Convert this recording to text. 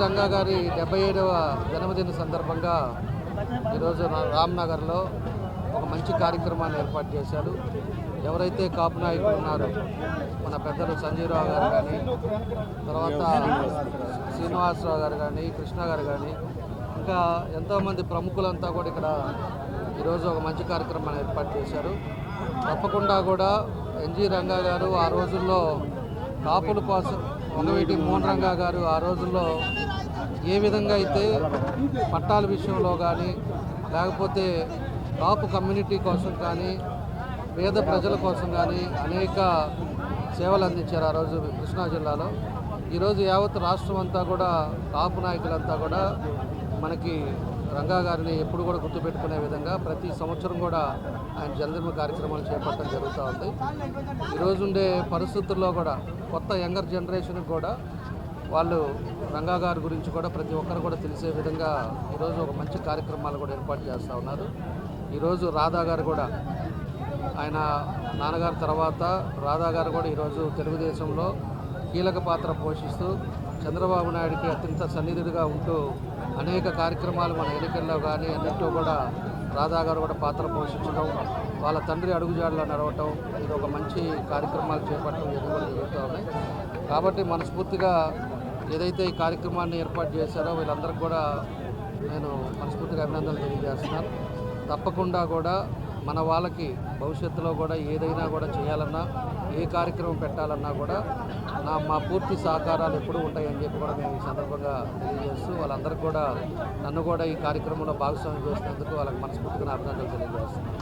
రంగా గారి 77వ జన్మదిన సందర్భంగా ఈరోజు రామ్నగర్లో ఒక మంచి కార్యక్రమాన్ని ఏర్పాటు చేశారు. ఎవరైతే కాపు నాయకులు ఉన్నారో మన పెద్దలు సంజీవరావు గారు కానీ, తర్వాత శ్రీనివాసరావు గారు కానీ, కృష్ణ గారు కానీ, ఇంకా ఎంతోమంది ప్రముఖులంతా కూడా ఇక్కడ ఈరోజు ఒక మంచి కార్యక్రమాన్ని ఏర్పాటు చేశారు. తప్పకుండా కూడా ఎన్జీ రంగా గారు ఆ రోజుల్లో కాపుల కోసం, వంగవీటి మోహన్ రంగా గారు ఆ రోజుల్లో ఏ విధంగా అయితే పట్టాల విషయంలో కానీ, లేకపోతే కాపు కమ్యూనిటీ కోసం కానీ, పేద ప్రజల కోసం కానీ అనేక సేవలు అందించారు ఆ రోజు కృష్ణా జిల్లాలో. ఈరోజు యావత్ రాష్ట్రం అంతా కూడా కాపు నాయకులంతా కూడా మనకి రంగా గారిని ఎప్పుడు కూడా గుర్తుపెట్టుకునే విధంగా ప్రతి సంవత్సరం కూడా ఆయన జన్మదిన కార్యక్రమాలు చేపట్టడం జరుగుతూ ఉంది. ఈరోజు ఉండే పరిస్థితుల్లో కూడా కొత్త యంగర్ జనరేషన్కి కూడా వాళ్ళు రంగా గారి గురించి కూడా ప్రతి ఒక్కరు కూడా తెలిసే విధంగా ఈరోజు ఒక మంచి కార్యక్రమాలు కూడా ఏర్పాటు చేస్తూ ఉన్నారు. ఈరోజు రాధా గారు కూడా, ఆయన నాన్నగారి తర్వాత రాధా గారు కూడా ఈరోజు తెలుగుదేశంలో కీలక పాత్ర పోషిస్తూ చంద్రబాబు నాయుడికి అత్యంత సన్నిధుడిగా ఉంటూ అనేక కార్యక్రమాలు మన ఎన్నికల్లో కానీ అన్నింటిలో కూడా రాధా గారు కూడా పాత్ర పోషించడం, వాళ్ళ తండ్రి అడుగుజాడలో నడవటం, ఇది ఒక మంచి కార్యక్రమాలు చేపట్టడం కూడా జరుగుతూ ఉన్నాయి. కాబట్టి మనస్ఫూర్తిగా ఏదైతే ఈ కార్యక్రమాన్ని ఏర్పాటు చేశారో వీళ్ళందరికీ కూడా నేను మనస్ఫూర్తిగా అభినందనలు తెలియజేస్తున్నాను. తప్పకుండా కూడా మన వాళ్ళకి భవిష్యత్తులో కూడా ఏదైనా కూడా చేయాలన్నా, ఏ కార్యక్రమం పెట్టాలన్నా కూడా మా పూర్తి సహకారాలు ఎప్పుడూ ఉంటాయని చెప్పి కూడా మేము ఈ సందర్భంగా తెలియజేస్తూ వాళ్ళందరికీ కూడా నన్ను కూడా ఈ కార్యక్రమంలో భాగస్వామ్యం చేసినందుకు వాళ్ళకి మనస్ఫూర్తిగా అభినందనలు తెలియజేస్తున్నాను.